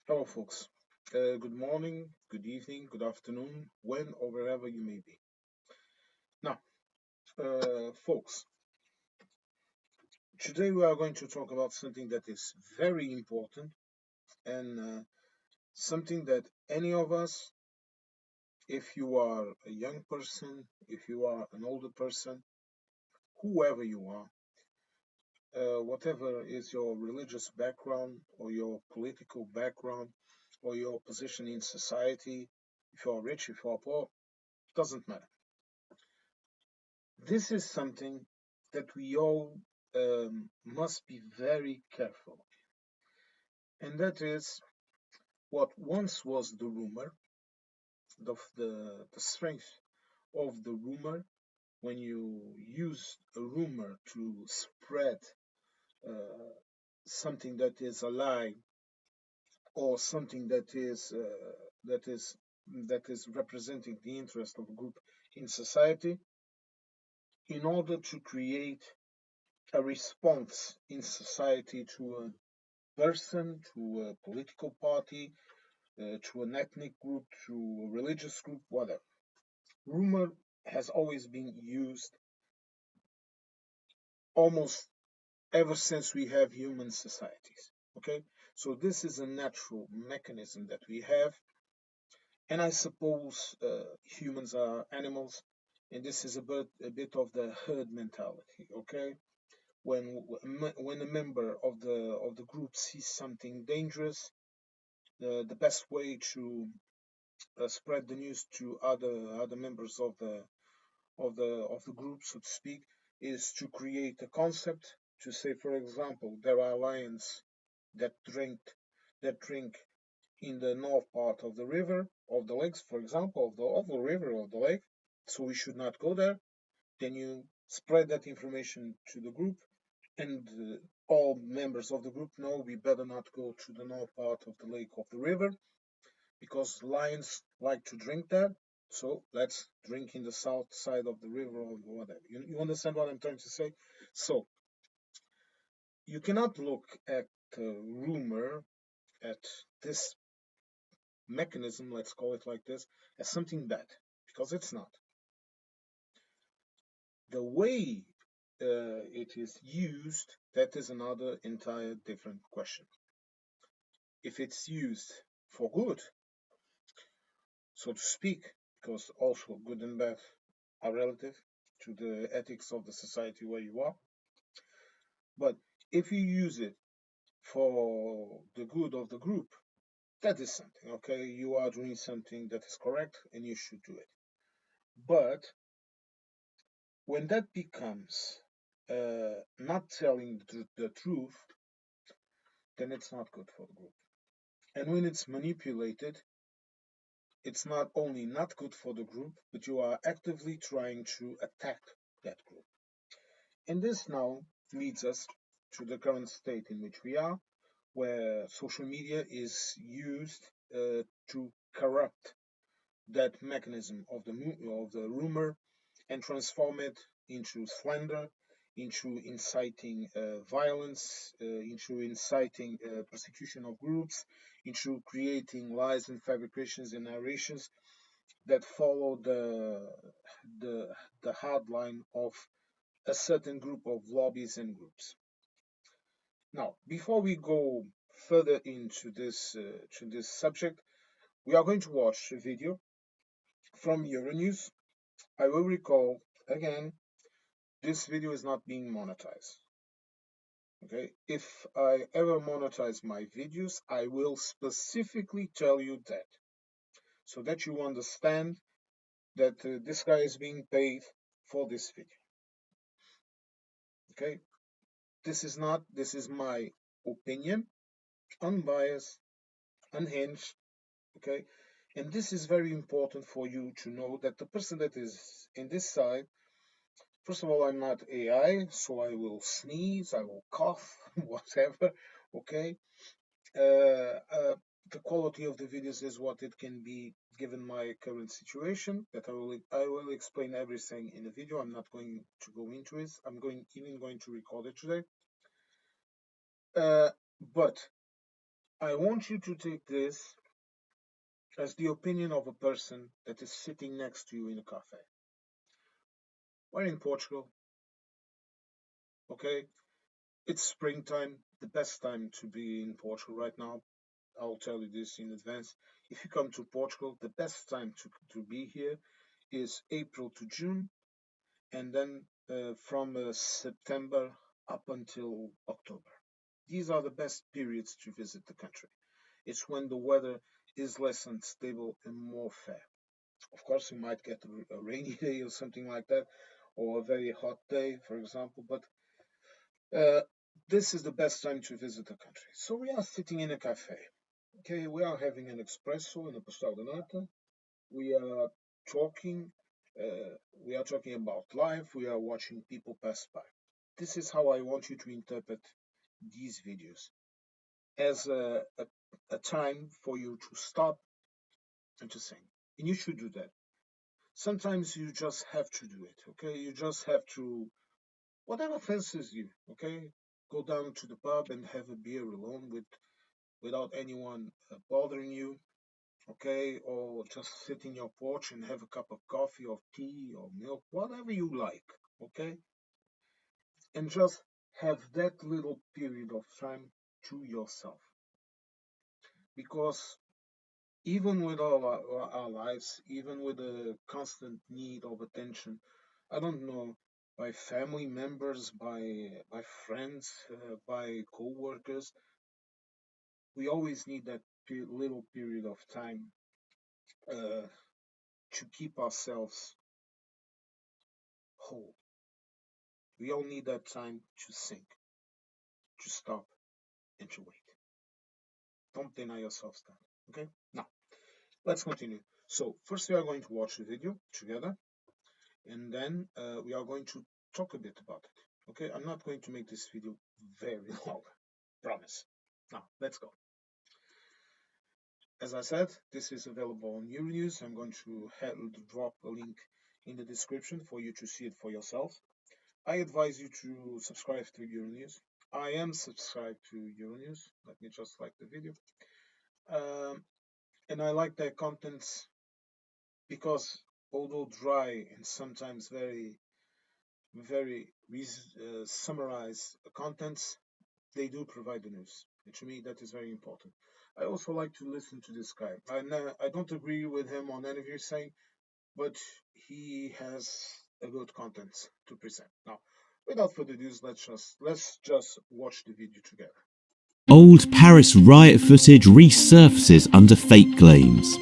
Hello, folks. Good morning, good evening, good afternoon, when or wherever you may be. Now, folks, today we are going to talk about something that is very important and something that any of us, if you are a young person, if you are an older person, whoever you are, whatever is your religious background or your political background or your position in society, if you are rich, if you are poor, doesn't matter. This is something that we all must be very careful, and that is what once was the rumor, the strength of the rumor. When you use a rumor to spread uh, something that is a lie or something that is that is representing the interest of a group in society, in order to create a response in society to a person, to a political party, to an ethnic group, to a religious group, whatever. Rumor has always been used almost ever since we have human societies. Okay? So this is a natural mechanism that we have, and I suppose humans are animals, and this is a bit of the herd mentality. Okay, when a member of the group sees something dangerous, the best way to spread the news to other members of the group, so to speak, is to create a concept to say, for example, there are lions that drink in the north part of the river, of the lakes, for example, of the river or the lake, so we should not go there. Then you spread that information to the group, and all members of the group know we better not go to the north part of the lake of the river because lions like to drink there. So let's drink in the south side of the river or whatever. You understand what I'm trying to say? So you cannot look at rumor, at this mechanism, let's call it like this, as something bad, because it's not. The way it is used, that is another entire different question. If it's used for good, so to speak, because also good and bad are relative to the ethics of the society where you are. But if you use it for the good of the group, that is something, okay? You are doing something that is correct and you should do it. But when that becomes not telling the truth, then it's not good for the group. And when it's manipulated, it's not only not good for the group, but you are actively trying to attack that group. And this now leads us to the current state in which we are, where social media is used to corrupt that mechanism of the rumor and transform it into slander, into inciting violence, into inciting persecution of groups, into creating lies and fabrications and narrations that follow the the hard line of a certain group of lobbies and groups. Now, before we go further into this subject, we are going to watch a video from Euronews. I will recall again, this video is not being monetized. Okay, if I ever monetize my videos, I will specifically tell you that, so that you understand that this guy is being paid for this video. Okay, this is my opinion, unbiased, unhinged. Okay, and this is very important for you to know that the person that is in this side, first of all, I'm not AI, so I will sneeze, I will cough, whatever. Okay, uh, the quality of the videos is what it can be given my current situation. That I will explain everything in the video. I'm not going to go into it. I'm going to record it today. Uh, but I want you to take this as the opinion of a person that is sitting next to you in a cafe. We're in Portugal, okay? It's springtime, the best time to be in Portugal right now. I'll tell you this in advance. If you come to Portugal, the best time to be here is April to June, and then from September up until October. These are the best periods to visit the country. It's when the weather is less unstable and more fair. Of course, you might get a rainy day or something like that, or a very hot day, for example, but uh, this is the best time to visit the country. So we are sitting in a cafe. Okay, we are having an espresso and a pastel de nata. We are talking. We are talking about life. We are watching people pass by. This is how I want you to interpret these videos as a time for you to stop and to think. And you should do that. Sometimes you just have to do it. Okay, you just have to whatever fancies you. Okay, go down to the pub and have a beer alone without anyone bothering you, okay? Or just sit in your porch and have a cup of coffee or tea or milk, whatever you like, okay? And just have that little period of time to yourself. Because even with all our lives, even with the constant need of attention, I don't know, by family members, by friends, by co-workers, we always need that little period of time uh, to keep ourselves whole. We all need that time to think, to stop, and to wait. Don't deny yourselves that. Okay? Now, let's continue. So, first, we are going to watch the video together, and then we are going to talk a bit about it. Okay? I'm not going to make this video very long. Promise. Now, let's go. As I said, this is available on Euronews. I'm going to drop a link in the description for you to see it for yourself. I advise you to subscribe to Euronews. I am subscribed to Euronews. Let me just like the video. And I like their contents because, although dry and sometimes very summarized contents, they do provide the news. And to me, that is very important. I also like to listen to this guy. I don't agree with him on anything he's saying, but he has a good content to present. Now, without further ado, let's just watch the video together. Old Paris riot footage resurfaces under fake claims.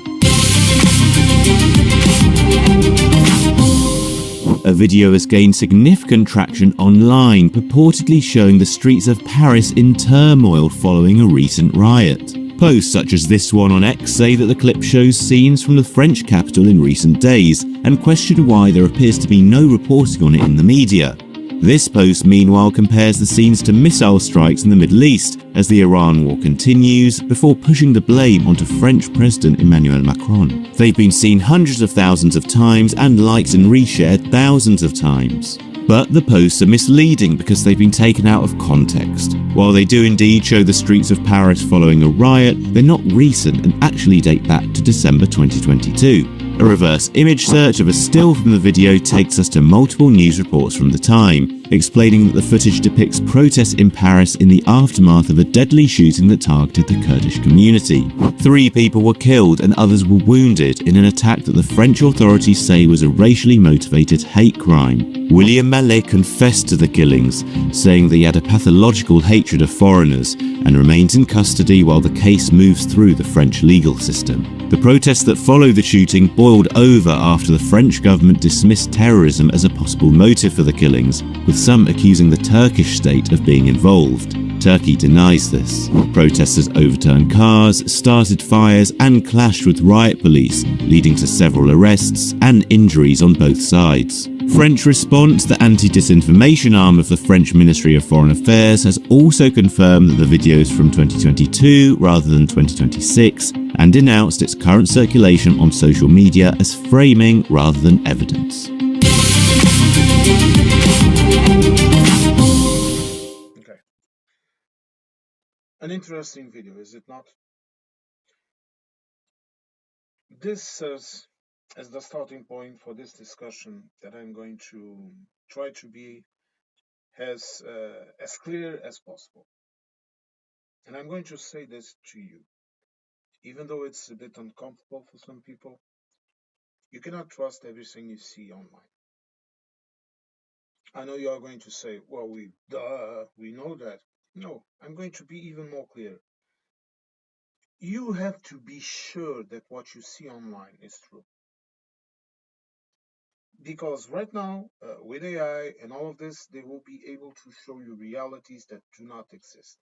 A video has gained significant traction online, purportedly showing the streets of Paris in turmoil following a recent riot. Posts such as this one on X say that the clip shows scenes from the French capital in recent days and question why there appears to be no reporting on it in the media. This post meanwhile compares the scenes to missile strikes in the Middle East as the Iran war continues, before pushing the blame onto French President Emmanuel Macron. They've been seen hundreds of thousands of times and liked and reshared thousands of times. But the posts are misleading because they've been taken out of context. While they do indeed show the streets of Paris following a riot, they're not recent and actually date back to December 2022. A reverse image search of a still from the video takes us to multiple news reports from the time, explaining that the footage depicts protests in Paris in the aftermath of a deadly shooting that targeted the Kurdish community. 3 people were killed and others were wounded in an attack that the French authorities say was a racially motivated hate crime. William Mallet confessed to the killings, saying that he had a pathological hatred of foreigners and remains in custody while the case moves through the French legal system. The protests that followed the shooting boiled over after the French government dismissed terrorism as a possible motive for the killings, with some accusing the Turkish state of being involved. Turkey denies this. Protesters overturned cars, started fires, and clashed with riot police, leading to several arrests and injuries on both sides. French response, the anti-disinformation arm of the French Ministry of Foreign Affairs, has also confirmed that the video is from 2022 rather than 2026, and denounced its current circulation on social media as framing rather than evidence. Okay. An interesting video, is it not? This serves as the starting point for this discussion that I'm going to try to be as clear as possible. And I'm going to say this to you, even though it's a bit uncomfortable for some people. You cannot trust everything you see online. I know you are going to say, well, we know that. No, I'm going to be even more clear. You have to be sure that what you see online is true. Because right now, with AI and all of this, they will be able to show you realities that do not exist.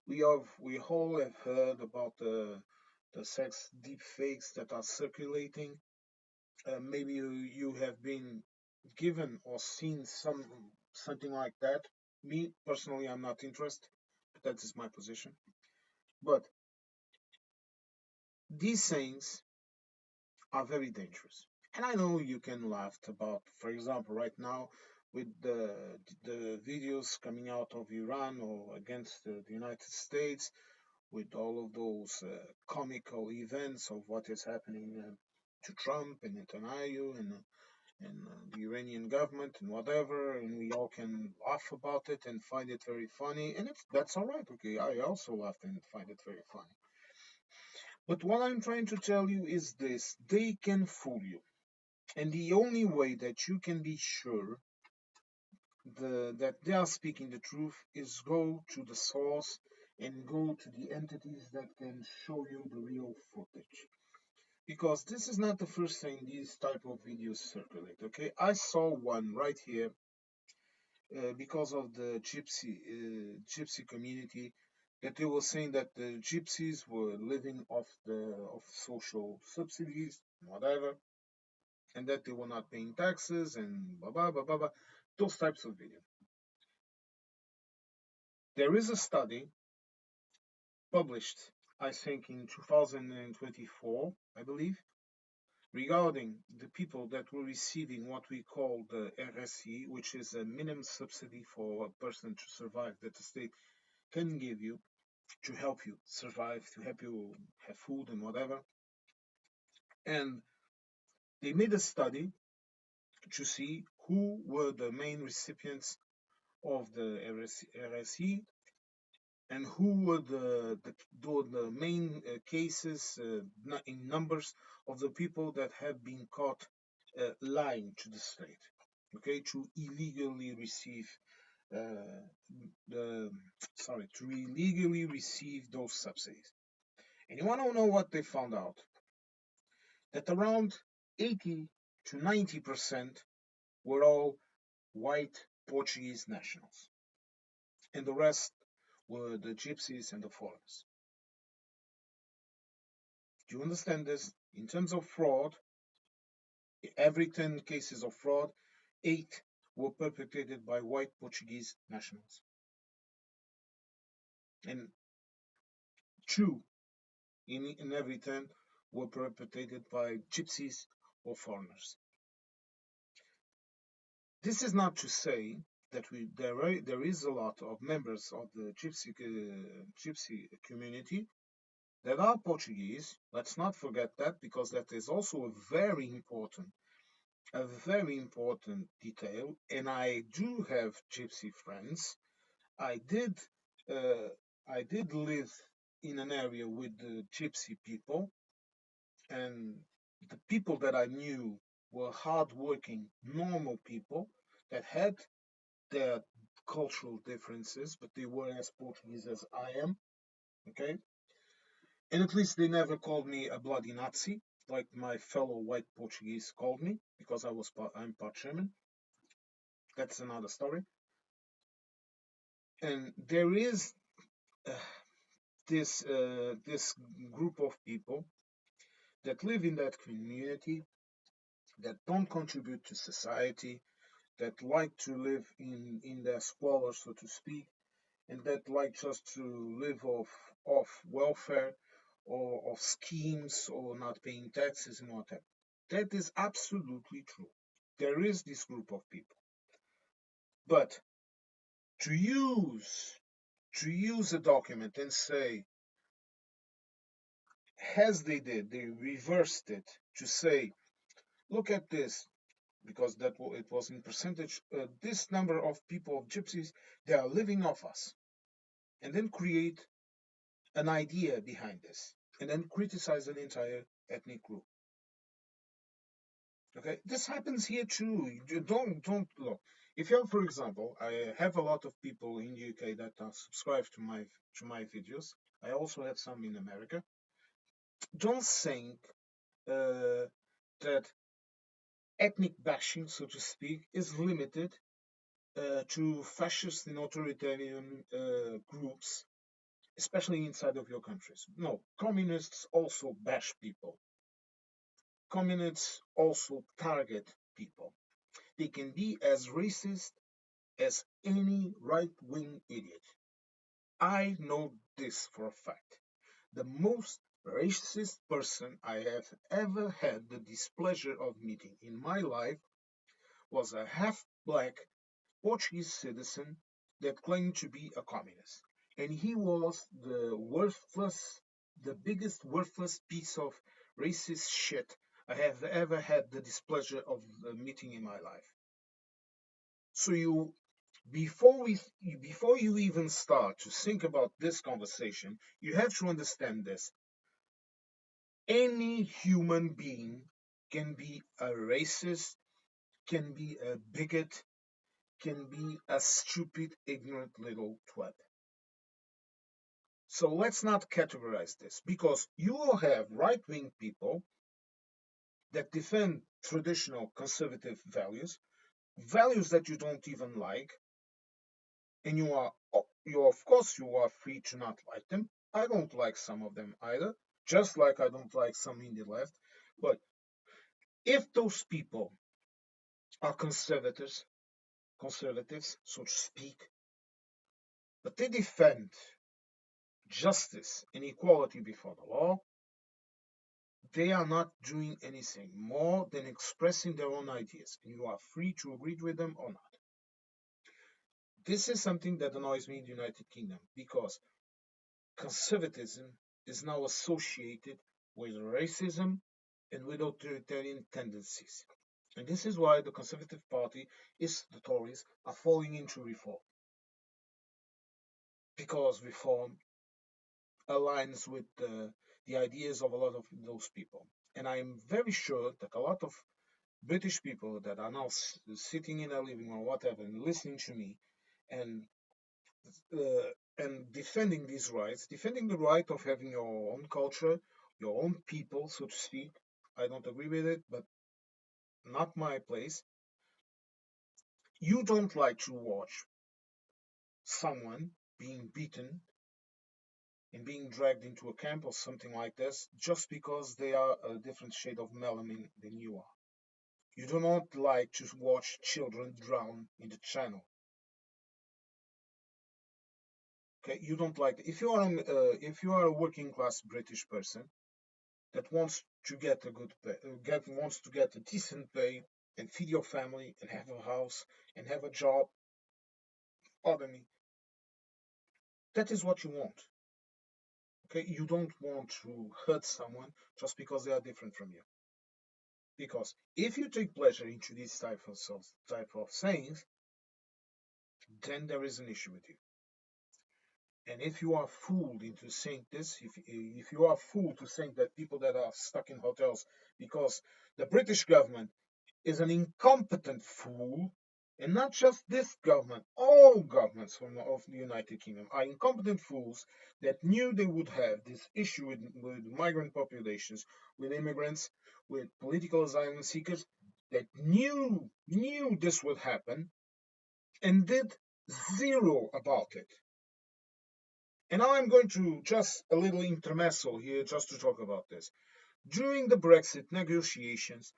We all have heard about the sex deep fakes that are circulating. Maybe you have been given or seen something like that. Me personally, I'm not interested, but that is my position. But these things are very dangerous. And I know you can laugh about, for example, right now with the videos coming out of Iran or against the United States, with all of those comical events of what is happening to Trump and Netanyahu and the Iranian government and whatever, and we all can laugh about it and find it very funny, and that's all right. Okay, I also laugh and find it very funny. But what I'm trying to tell you is this: they can fool you. And the only way that you can be sure that they are speaking the truth is go to the source and go to the entities that can show you the real footage. Because this is not the first time these type of videos circulate. Okay, I saw one right here because of the gypsy community, that they were saying that the gypsies were living off social subsidies, whatever, and that they were not paying taxes and blah blah blah blah blah. Those types of videos. There is a study published, I think, in 2024, I believe, regarding the people that were receiving what we call the RSE, which is a minimum subsidy for a person to survive that the state can give you to help you survive, to help you have food and whatever. And they made a study to see who were the main recipients of the RSE and who were the main cases in numbers of the people that have been caught lying to the state, okay, to illegally receive uh, the to illegally receive those subsidies. And you want to know what they found out? That around 80 to 90% were all white Portuguese nationals, and the rest were the gypsies and the foreigners. Do you understand this? In terms of fraud, every 10 cases of fraud, 8 were perpetrated by white Portuguese nationals, and 2 in every 10 were perpetrated by gypsies or foreigners. This is not to say that there is a lot of members of the gypsy community that are Portuguese. Let's not forget that, because that is also a very important detail. And I do have gypsy friends. I did uh, I did live in an area with the gypsy people, and the people that I knew were hardworking, normal people that had their cultural differences, but they were as Portuguese as I am. Okay, and at least they never called me a bloody Nazi like my fellow white Portuguese called me, because I'm part German. That's another story. And there is uh, this group of people that live in that community, that don't contribute to society, that like to live in their squalor, so to speak, and that like just to live off welfare or of schemes or not paying taxes and whatever. That is absolutely true. There is this group of people. But to use to use a document and say, as they did, they reversed it to say, look at this, because it was in percentage, this number of people, of gypsies, they are living off us, and then create an idea behind this, and then criticize an entire ethnic group. Okay, this happens here too. You don't look. If you, for example, I have a lot of people in the UK that are subscribed to my videos. I also have some in America. Don't think uh, that ethnic bashing, so to speak, is limited to fascist and authoritarian groups, especially inside of your countries. No, communists also bash people. Communists also target people. They can be as racist as any right-wing idiot. I know this for a fact. The most racist person I have ever had the displeasure of meeting in my life was a half-black Portuguese citizen that claimed to be a communist. And he was the biggest worthless piece of racist shit I have ever had the displeasure of meeting in my life. So before you even start to think about this conversation, you have to understand this. Any human being can be a racist, can be a bigot, can be a stupid, ignorant little twat. So let's not categorize this, because you will have right wing people that defend traditional conservative values, values that you don't even like, and of course you are free to not like them. I don't like some of them either, just like I don't like some in the left. But if those people are conservatives, so to speak, but they defend justice and equality before the law, they are not doing anything more than expressing their own ideas, and you are free to agree with them or not. This is something that annoys me in the United Kingdom, because conservatism is now associated with racism and with authoritarian tendencies. And this is why the Conservative Party, the Tories, are falling into reform. Because reform aligns with the ideas of a lot of those people. And I'm very sure that a lot of British people that are now sitting in a living room or whatever and listening to me and uh, and defending these rights, defending the right of having your own culture, your own people, so to speak. I don't agree with it, but not my place. You don't like to watch someone being beaten and being dragged into a camp or something like this just because they are a different shade of melanin than you are. You do not like to watch children drown in the channel. Okay, you don't like if you are a working class British person that wants to get a good pay, wants to get a decent pay and feed your family and have a house and have a job. Pardon me. That is what you want. Okay, you don't want to hurt someone just because they are different from you. Because if you take pleasure into these type of sayings, then there is an issue with you. And if you are fooled into saying this, if you are fooled to think that people that are stuck in hotels because the British government is an incompetent fool, and not just this government, all governments of the United Kingdom are incompetent fools that knew they would have this issue with migrant populations, with immigrants, with political asylum seekers, that knew this would happen and did zero about it. And now I'm going to just a little intermezzo here just to talk about this. During the Brexit negotiations,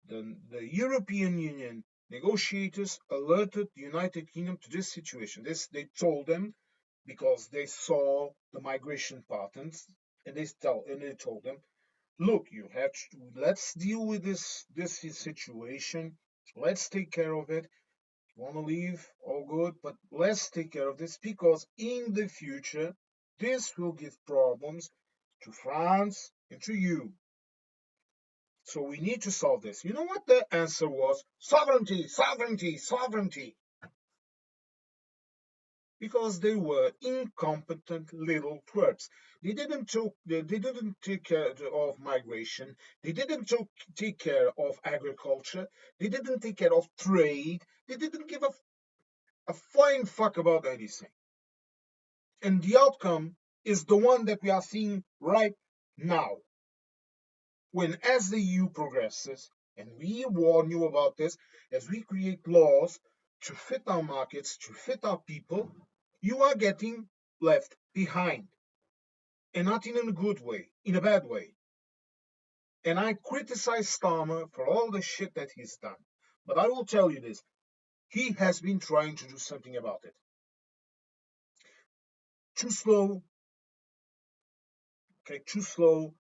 the European Union negotiators alerted the United Kingdom to this situation. They told them because they saw the migration patterns, and they told them, look, let's deal with this situation. Let's take care of it. Want to leave? All good, but let's take care of this because in the future, this will give problems to France and to you. So we need to solve this. You know what the answer was? Sovereignty, sovereignty, sovereignty. Because they were incompetent little twerps. They didn't take care of migration. They didn't take care of agriculture. They didn't take care of trade. They didn't give a flying fuck about anything. And the outcome is the one that we are seeing right now. When as the EU progresses, and we warn you about this, as we create laws to fit our markets, to fit our people, you are getting left behind. And not in a good way, in a bad way. And I criticize Starmer for all the shit that he's done. But I will tell you this, he has been trying to do something about it. Too slow, okay, too slow,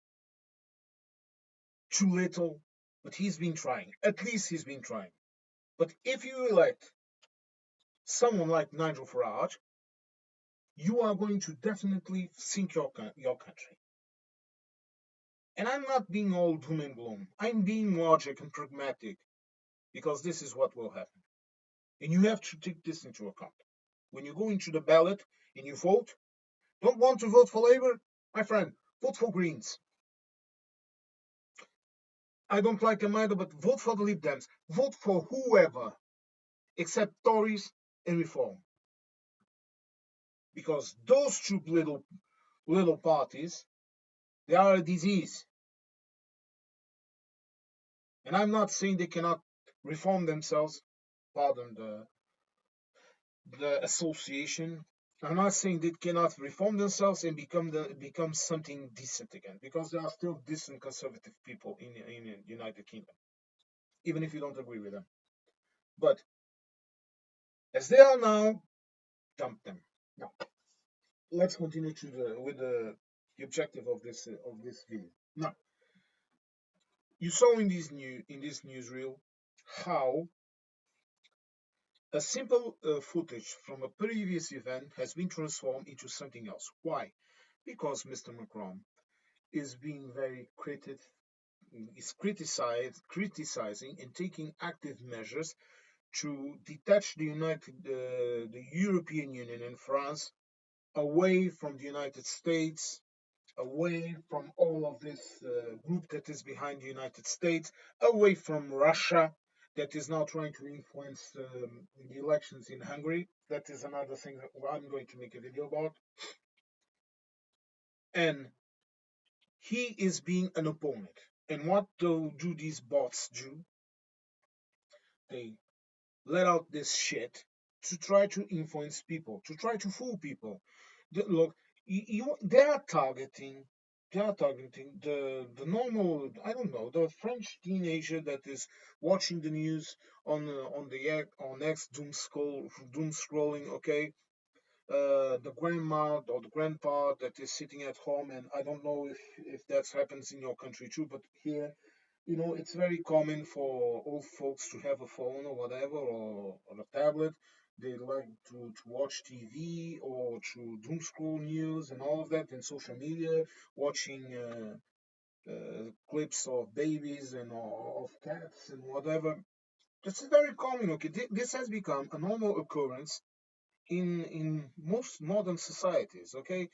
too little, but he's been trying. At least he's been trying. But if you elect someone like Nigel Farage, you are going to definitely sink your country. And I'm not being all doom and gloom. I'm being logic and pragmatic because this is what will happen. And you have to take this into account. When you go into the ballot and you vote, don't want to vote for Labour? My friend, vote for Greens. I don't like them either, but vote for the Lib Dems. Vote for whoever except Tories and Reform. Because those two little parties, they are a disease. And I'm not saying they cannot reform themselves, pardon the association. I'm not saying they cannot reform themselves and become something decent again, because there are still decent conservative people in the United Kingdom, even if you don't agree with them. But as they are now, dump them. Now let's continue with the objective of this video. Now you saw in this newsreel how a simple footage from a previous event has been transformed into something else. Why? Because Mr. Macron is being very criticizing and taking active measures to detach the European Union and France away from the United States, away from all of this group that is behind the United States, away from Russia that is now trying to influence the elections in Hungary. That is another thing that I'm going to make a video about. And he is being an opponent. And what do these bots do? They let out this shit to try to influence people, to try to fool people. Look, they are targeting. They are targeting the normal. I don't know, the French teenager that is watching the news on X doom scrolling. Okay, the grandma or the grandpa that is sitting at home, and I don't know if that happens in your country too, but here, it's very common for old folks to have a phone or whatever, or a tablet. They like to watch TV or to doom scroll news and all of that, and social media, watching clips of babies and of cats and whatever. This is very common. Okay, this has become a normal occurrence in most modern societies. Okay,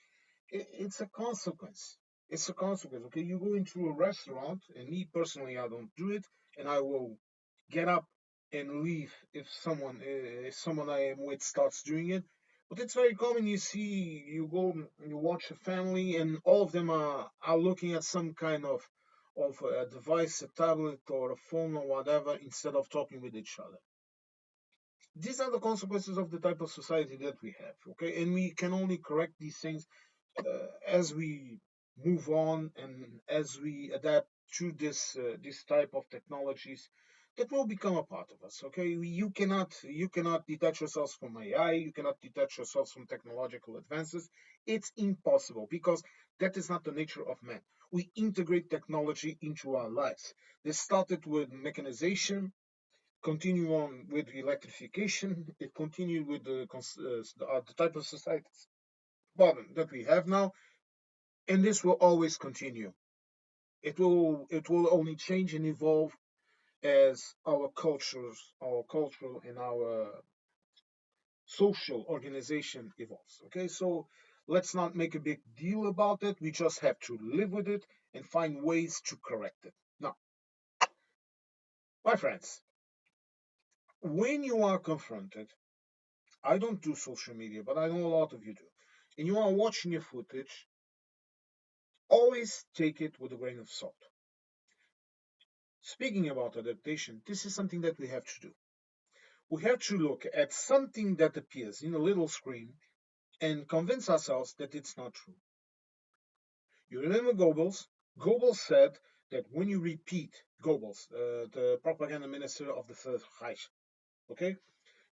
it's a consequence. It's a consequence. Okay, you go into a restaurant, and me personally, I don't do it, and I will get up and leave if someone I am with starts doing it. But it's very common. You go, you watch a family, and all of them are looking at some kind of a device, a tablet or a phone or whatever, instead of talking with each other. These are the consequences of the type of society that we have. Okay, and we can only correct these things as we move on and as we adapt to this type of technologies that will become a part of us. Okay, you cannot detach yourselves from AI. You cannot detach yourselves from technological advances. It's impossible because that is not the nature of man. We integrate technology into our lives. This started with mechanization, continue on with electrification. It continued with the type of society modern that we have now, and this will always continue. It will only change and evolve as our cultural and our social organization evolves. Okay, so let's not make a big deal about it. We just have to live with it and find ways to correct it. Now, my friends, when you are confronted, I don't do social media, but I know a lot of you do, and you are watching your footage, always take it with a grain of salt. Speaking about adaptation, this is something that we have to do. We have to look at something that appears in a little screen and convince ourselves that it's not true. You remember Goebbels? Goebbels said that when you repeat Goebbels, the propaganda minister of the Third Reich, okay?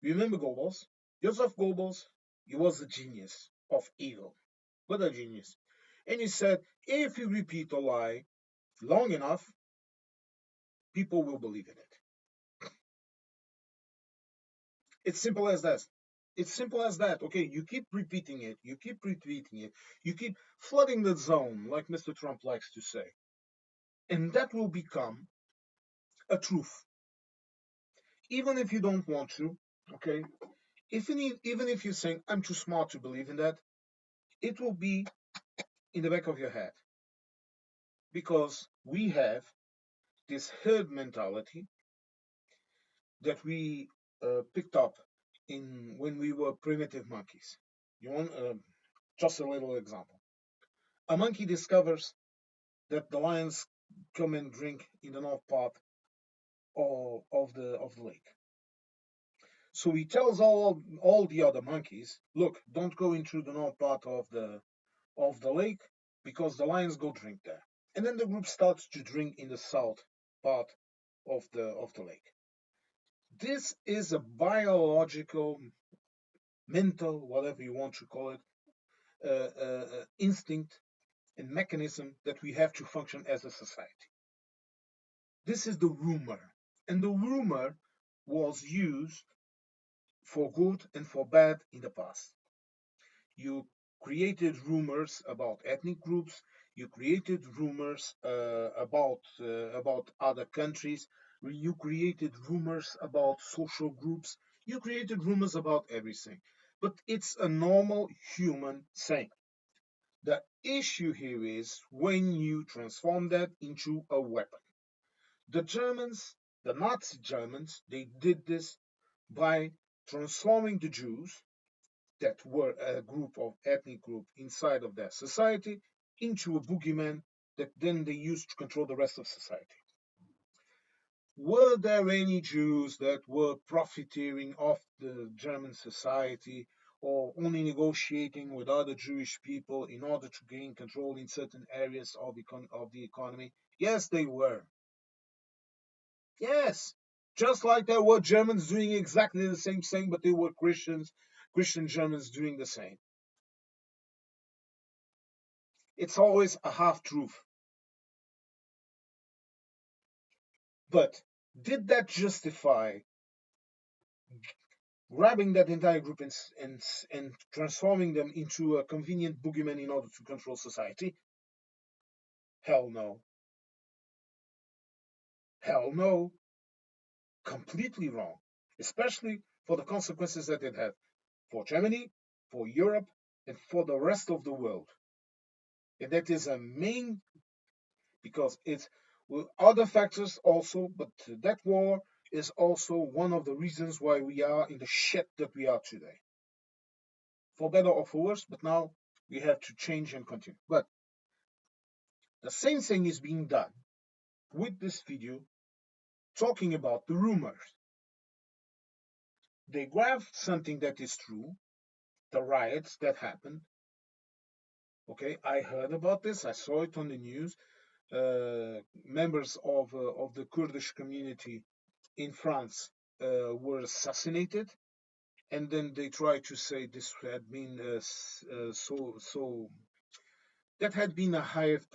You remember Goebbels? Joseph Goebbels, he was a genius of evil, but a genius. And he said, if you repeat a lie long enough, people will believe in it. It's simple as that. It's simple as that. Okay, you keep repeating it, you keep repeating it, you keep flooding the zone, like Mr. Trump likes to say. And that will become a truth. Even if you don't want to, okay? Even if you're saying, I'm too smart to believe in that, it will be in the back of your head. Because we have this herd mentality that we picked up in when we were primitive monkeys. You want just a little example. A monkey discovers that the lions come and drink in the north part of the lake. So he tells all the other monkeys, look, don't go into the north part of the lake because the lions go drink there. And then the group starts to drink in the south part of the lake. This is a biological, mental, whatever you want to call it, instinct and mechanism that we have to function as a society. This is the rumor. And the rumor was used for good and for bad in the past. You created rumors about ethnic groups. You created rumors about other countries. You created rumors about social groups. You created rumors about everything. But it's a normal human thing. The issue here is when you transform that into a weapon. The Germans, the Nazi Germans, they did this by transforming the Jews, that were a group of ethnic group inside of their society, into a boogeyman that then they used to control the rest of society. Were there any Jews that were profiteering off the German society or only negotiating with other Jewish people in order to gain control in certain areas of the economy? Yes, they were. Yes. Just like there were Germans doing exactly the same thing, but they were Christian Germans doing the same. It's always a half truth. But did that justify grabbing that entire group and transforming them into a convenient boogeyman in order to control society? Hell no. Hell no. Completely wrong. Especially for the consequences that it had for Germany, for Europe, and for the rest of the world. And that is a main, because it's with other factors also, but that war is also one of the reasons why we are in the shit that we are today. For better or for worse, but now we have to change and continue. But the same thing is being done with this video talking about the rumors. They grab something that is true, the riots that happened. Okay, I heard about this, I saw it on the news. Members of the Kurdish community in France were assassinated, and then they tried to say this had been so That had been a hired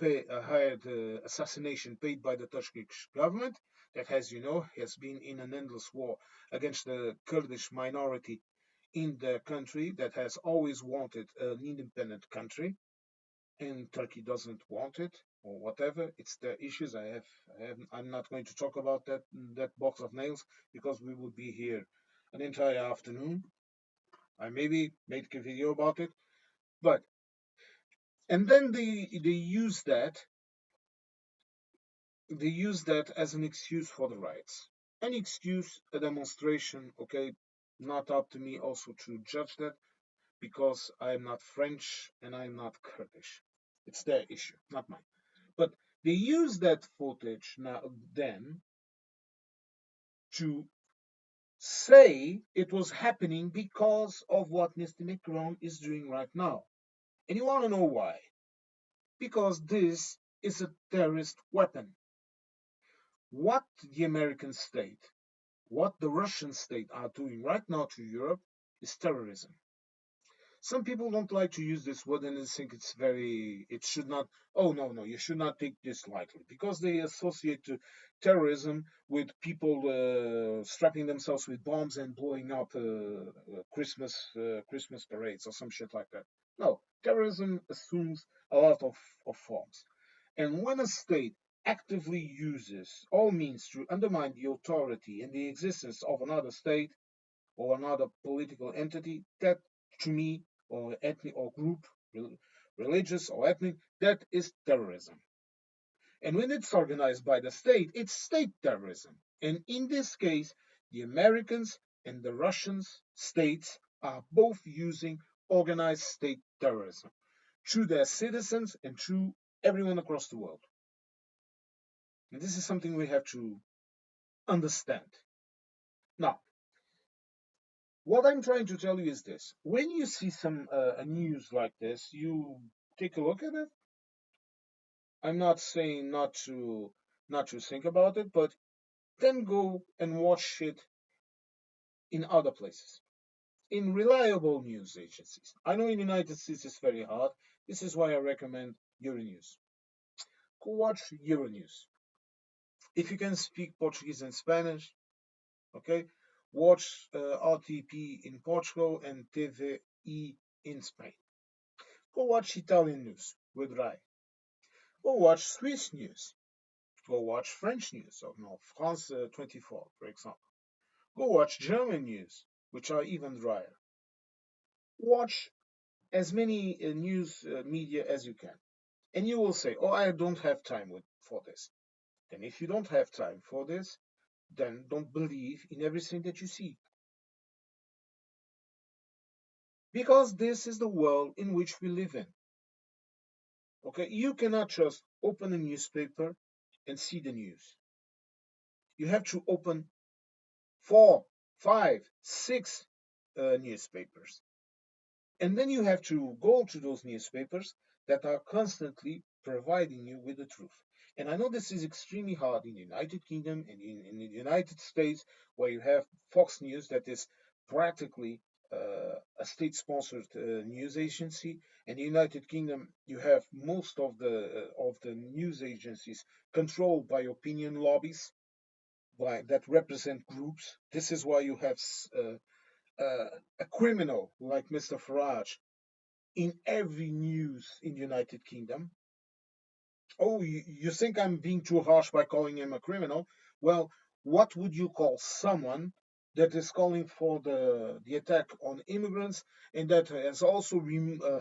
assassination paid by the Turkish government. That, as you know, has been in an endless war against the Kurdish minority in the country that has always wanted an independent country, and Turkey doesn't want it or whatever. It's their issues. I'm not going to talk about that box of nails because we would be here an entire afternoon. I maybe make a video about it, but and then they use that as an excuse for the riots. An excuse, a demonstration. Okay, not up to me also to judge that because I'm not French and I'm not Kurdish. It's their issue, not mine. But they use that footage now then to say it was happening because of what Mr. Macron is doing right now. And you want to know why? Because this is a terrorist weapon. What the American state, what the Russian state are doing right now to Europe is terrorism. Some people don't like to use this word and they think it should not, oh no, no, you should not take this lightly because they associate terrorism with people strapping themselves with bombs and blowing up Christmas parades or some shit like that. No, terrorism assumes a lot of forms. And when a state actively uses all means to undermine the authority and the existence of another state, or another political entity, that to me, or ethnic or group, religious or ethnic, that is terrorism. And when it's organized by the state, it's state terrorism. And in this case, the Americans and the Russian states are both using organized state terrorism through their citizens and through everyone across the world. And this is something we have to understand. Now, what I'm trying to tell you is this: when you see some a news like this, you take a look at it. I'm not saying not to think about it, but then go and watch it in other places, in reliable news agencies. I know in the United States it's very hard. This is why I recommend Euronews. Go watch Euronews. If you can speak Portuguese and Spanish, okay, watch RTP in Portugal and TVI in Spain. Go watch Italian news with Rai. Go watch Swiss news. Go watch French news, or no, France 24, for example. Go watch German news, which are even drier. Watch as many news media as you can. And you will say, oh, I don't have time for this. Then if you don't have time for this, then don't believe in everything that you see. Because this is the world in which we live in. Okay, you cannot just open a newspaper and see the news. You have to open four, five, six newspapers. And then you have to go to those newspapers that are constantly providing you with the truth. And I know this is extremely hard in the United Kingdom and in the United States, where you have Fox News that is practically a state-sponsored news agency. In the United Kingdom, you have most of the news agencies controlled by opinion lobbies that represent groups. This is why you have a criminal like Mr. Farage in every news in the United Kingdom. Oh, you think I'm being too harsh by calling him a criminal? Well, what would you call someone that is calling for the attack on immigrants and that has also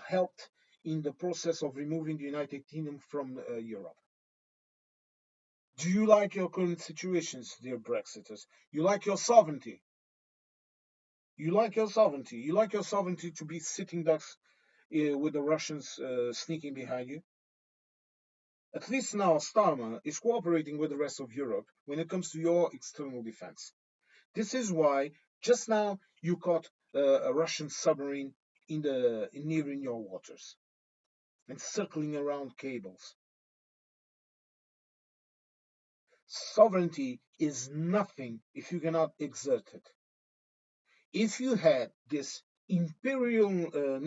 helped in the process of removing the United Kingdom from Europe? Do you like your current situations, dear Brexiters? You like your sovereignty? You like your sovereignty? You like your sovereignty to be sitting ducks with the Russians sneaking behind you? At least now Starmer is cooperating with the rest of Europe when it comes to your external defense. This is why just now you caught a Russian submarine near in your waters and circling around cables. Sovereignty is nothing if you cannot exert it. If you had this imperial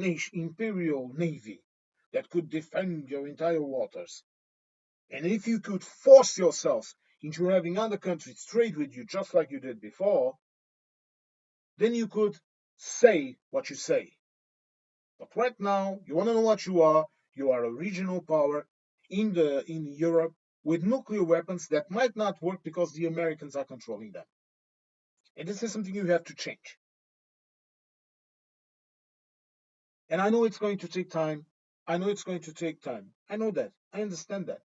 navy that could defend your entire waters. And if you could force yourself into having other countries trade with you just like you did before, then you could say what you say. But right now, you want to know what you are? You are a regional power in Europe with nuclear weapons that might not work because the Americans are controlling them. And this is something you have to change. And I know it's going to take time. I know it's going to take time. I know that. I understand that.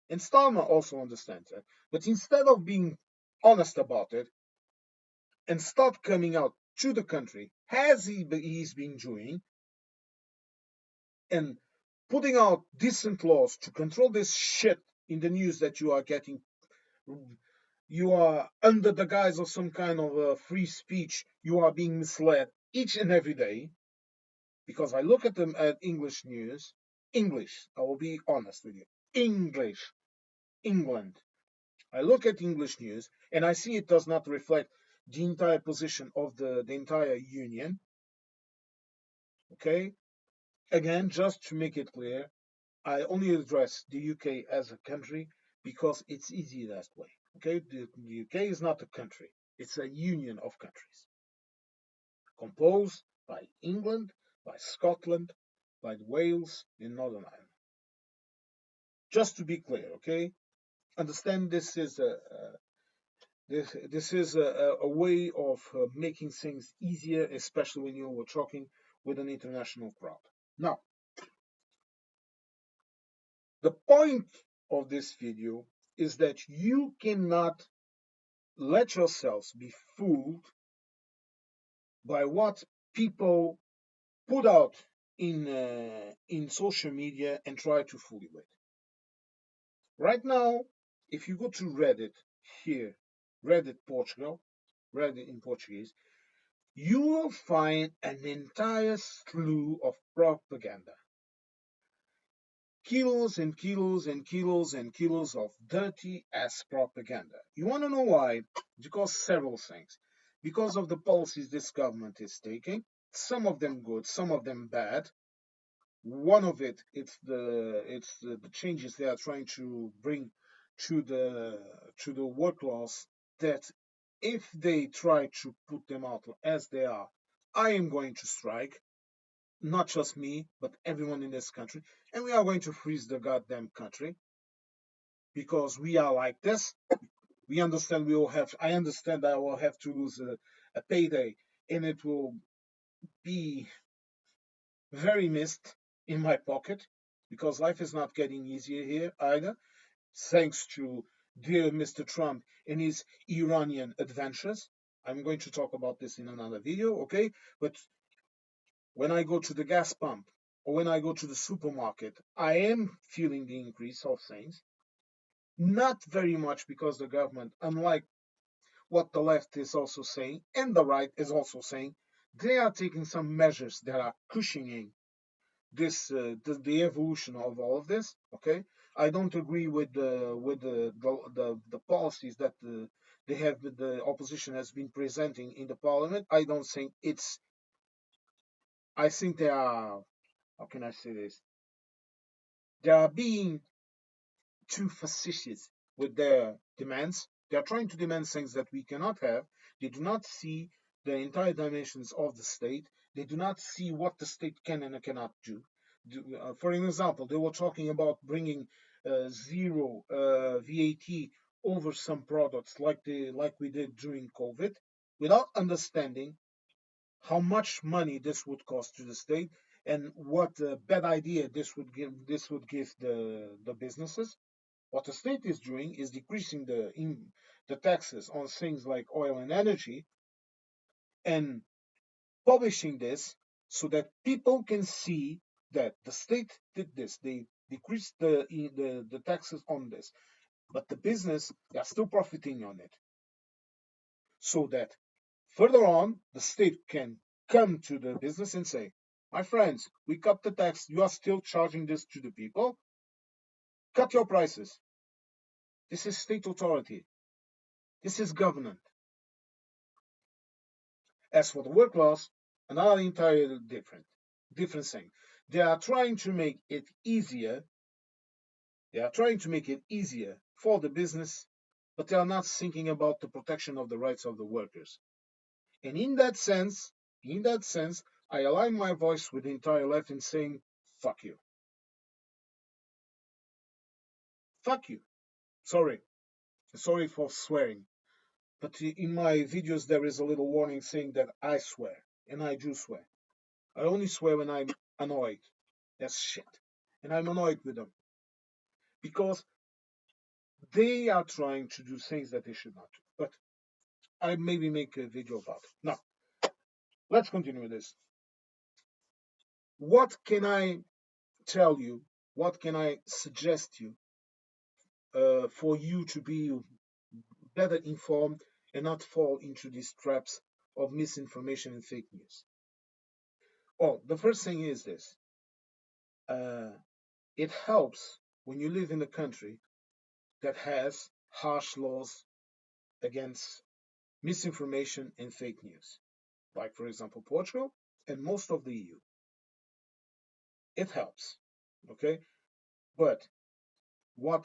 And Starmer also understands that. But instead of being honest about it and start coming out to the country, as he's been doing, and putting out decent laws to control this shit in the news that you are getting, you are under the guise of some kind of free speech, you are being misled each and every day. Because I look at them at English news, English, I will be honest with you, English, England. I look at English news and I see it does not reflect the entire position of the entire union. Okay? Again, just to make it clear, I only address the UK as a country because it's easy that way. Okay? The UK is not a country, it's a union of countries composed by England, by Scotland, by Wales, and Northern Ireland. Just to be clear, okay? Understand this is a way of making things easier, especially when you were talking with an international crowd. Now, the point of this video is that you cannot let yourselves be fooled by what people put out in social media and try to fool you with. Right now, if you go to Reddit here, Reddit Portugal, Reddit in Portuguese, you will find an entire slew of propaganda. Kilos and kilos and kilos and kilos of dirty ass propaganda. You want to know why? Because several things. Because of the policies this government is taking, some of them good, some of them bad. One of it's the changes they are trying to bring to the work laws that if they try to put them out as they are, I am going to strike. Not just me, but everyone in this country. And we are going to freeze the goddamn country because we are like this. We understand we will have, I understand I will have to lose a payday and it will be very missed in my pocket because life is not getting easier here either, thanks to dear Mr. Trump and his Iranian adventures. I'm going to talk about this in another video, okay? But when I go to the gas pump or when I go to the supermarket, I am feeling the increase of things. Not very much because the government, unlike what the left is also saying and the right is also saying, they are taking some measures that are cushioning the evolution of all of this. Okay, I don't agree with the policies that the opposition has been presenting in the parliament. I don't think it's. I think they are. How can I say this? They are being too facetious with their demands. They are trying to demand things that we cannot have. They do not see the entire dimensions of the state. They do not see what the state can and cannot do. For example, they were talking about bringing zero VAT over some products like we did during COVID, without understanding how much money this would cost to the state and what a bad idea this would give the businesses. What the state is doing is decreasing the taxes on things like oil and energy and publishing this so that people can see that the state did this. They decreased the taxes on this, but the business, they are still profiting on it. So that further on, the state can come to the business and say, my friends, we cut the tax. You are still charging this to the people. Cut your prices. This is state authority. This is government. As for the work laws, another entirely different thing. They are trying to make it easier. They are trying to make it easier for the business, but they are not thinking about the protection of the rights of the workers. And in that sense, I align my voice with the entire left in saying, fuck you. Fuck you. Sorry. Sorry for swearing. But in my videos, there is a little warning saying that I swear. And I do swear. I only swear when I'm annoyed. That's shit. And I'm annoyed with them. Because they are trying to do things that they should not do. But I maybe make a video about it. Now, let's continue with this. What can I tell you? What can I suggest you for you to be better informed and not fall into these traps of misinformation and fake news? Well, the first thing is this. Uh, it helps when you live in a country that has harsh laws against misinformation and fake news, like, for example, Portugal and most of the EU. It helps, okay? But what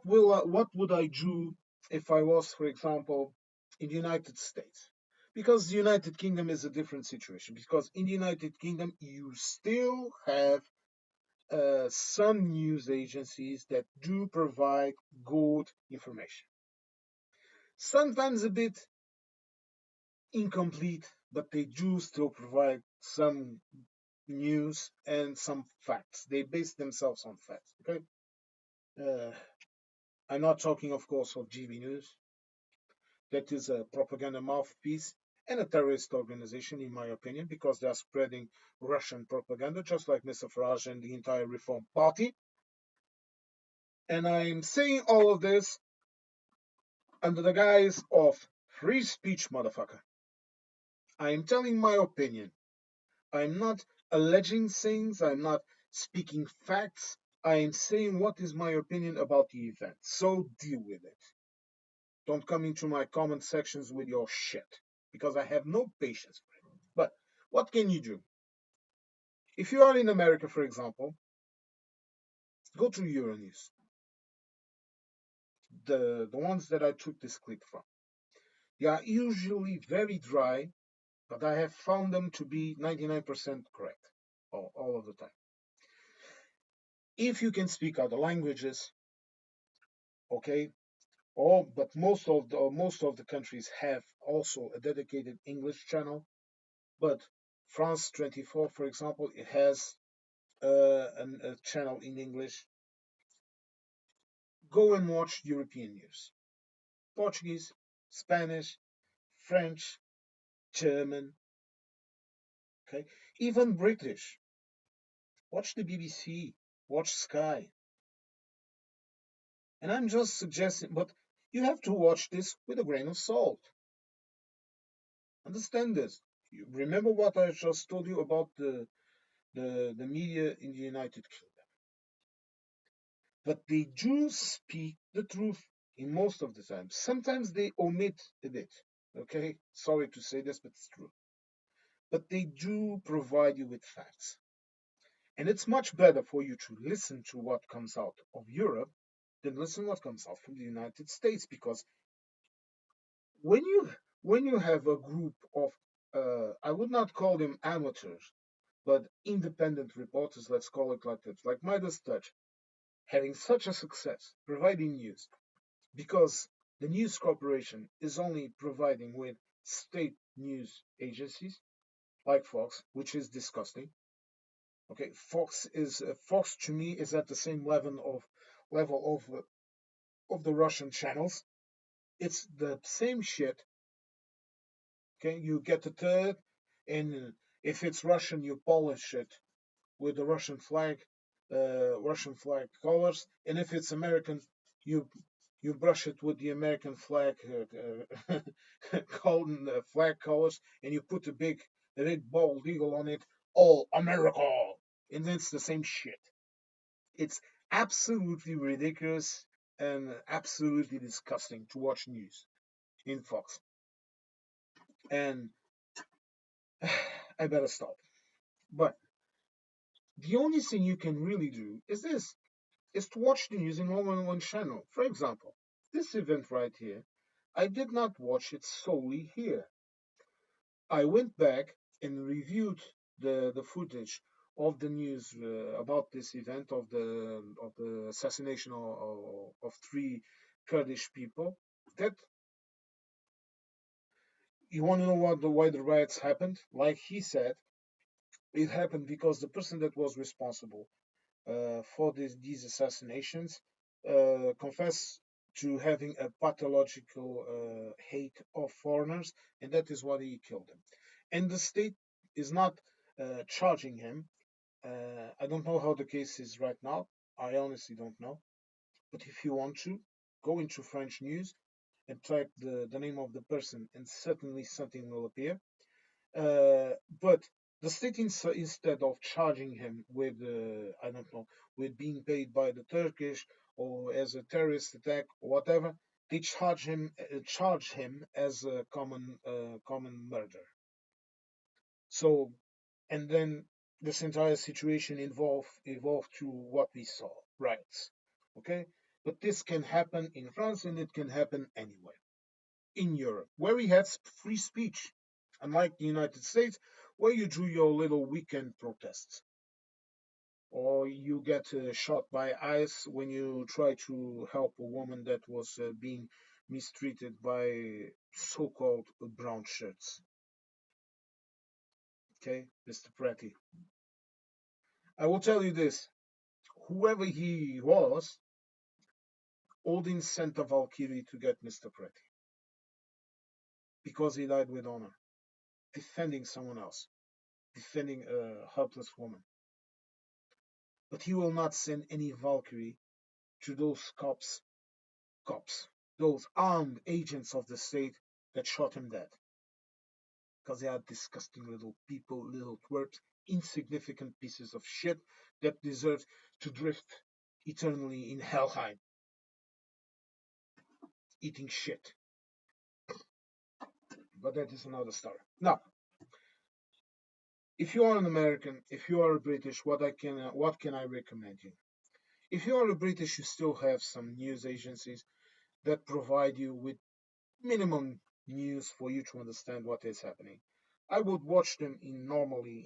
would I do if I was, for example, in the United States? Because the United Kingdom is a different situation. Because in the United Kingdom, you still have some news agencies that do provide good information. Sometimes a bit incomplete, but they do still provide some news and some facts. They base themselves on facts. Okay. Uh, I'm not talking, of course, of GB News. That is a propaganda mouthpiece and a terrorist organization, in my opinion, because they are spreading Russian propaganda, just like Mr. Farage and the entire Reform Party. And I'm saying all of this under the guise of free speech, motherfucker. I am telling my opinion. I'm not alleging things. I'm not speaking facts. I am saying what is my opinion about the event. So deal with it. Don't come into my comment sections with your shit because I have no patience for it. But what can you do? If you are in America, for example, go to Euronews, the ones that I took this clip from. They are usually very dry, but I have found them to be 99% correct all of the time. If you can speak other languages, okay, but most of the countries have also a dedicated English channel. But France 24, for example, it has a channel in English. Go and watch European news: Portuguese, Spanish, French, German, okay, even British. Watch the BBC, watch Sky. And I'm just suggesting, but you have to watch this with a grain of salt. Understand this. You remember what I just told you about the media in the United Kingdom. But they do speak the truth in most of the time. Sometimes they omit a bit. Okay? Sorry to say this, but it's true. But they do provide you with facts. And it's much better for you to listen to what comes out of Europe than listen what comes out from the United States. Because when you when you have a group of I would not call them amateurs, but independent reporters, let's call it like that, like Midas Touch, having such a success providing news, because the news corporation is only providing with state news agencies like Fox, which is disgusting. Okay, Fox to me is at the same level of the Russian channels. It's the same shit. Okay, you get a third, and if it's Russian, you polish it with the Russian flag colors, and if it's American, you you brush it with the American flag golden flag colors, and you put a big bald eagle on it. All America, and it's the same shit. It's absolutely ridiculous and absolutely disgusting to watch news in Fox. And I better stop. But The only thing you can really do is this, is to watch the news in more than one channel. For example, this event right here, I did not watch it solely here. I went back and reviewed the footage of the news about this event of the assassination of three Kurdish people. That, you want to know why the riots happened? Like he said, it happened because the person that was responsible for these assassinations confess to having a pathological hate of foreigners, and that is why he killed them. And the state is not charging him. I don't know how the case is right now. I honestly don't know. But if you want to, go into French news and type the name of the person, and certainly something will appear. But the state, instead of charging him with, I don't know, with being paid by the Turkish or as a terrorist attack or whatever, they charge him as a common murder. So, and then this entire situation evolved to what we saw, riots. Okay, but this can happen in France and it can happen anywhere in Europe, where we had free speech, unlike the United States, where you do your little weekend protests, or you get shot by ICE when you try to help a woman that was being mistreated by so-called brown shirts. Okay, Mr. Pretty. I will tell you this: whoever he was, Odin sent a Valkyrie to get Mr. Pretty because he died with honor, defending someone else, defending a helpless woman. But he will not send any Valkyrie to those cops, those armed agents of the state that shot him dead. Because they are disgusting little people, little twerps, insignificant pieces of shit that deserve to drift eternally in Helheim, eating shit. But that is another story. Now, if you are an American, if you are a British, what can I recommend you? If you are a British, you still have some news agencies that provide you with minimum news for you to understand what is happening. I would watch them in normally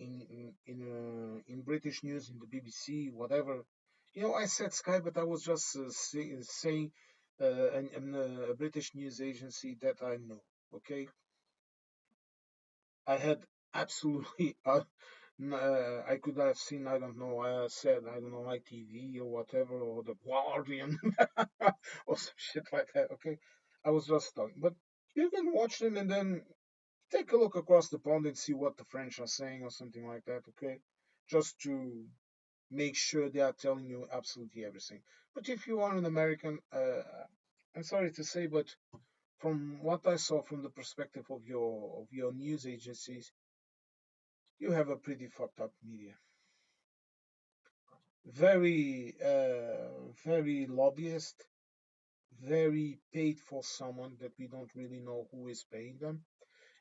in British news, in the BBC, whatever. You know, I said Sky, but I was just saying a British news agency that I know. Okay, I had absolutely. I could have seen, I don't know, I said, I don't know, ITV or whatever, or the Guardian, or some shit like that, okay? I was just talking. But you can watch them and then take a look across the pond and see what the French are saying or something like that, okay? Just to make sure they are telling you absolutely everything. But if you are an American, I'm sorry to say, but from what I saw from the perspective of your news agencies, you have a pretty fucked up media. Very lobbyist, very paid for someone that we don't really know who is paying them.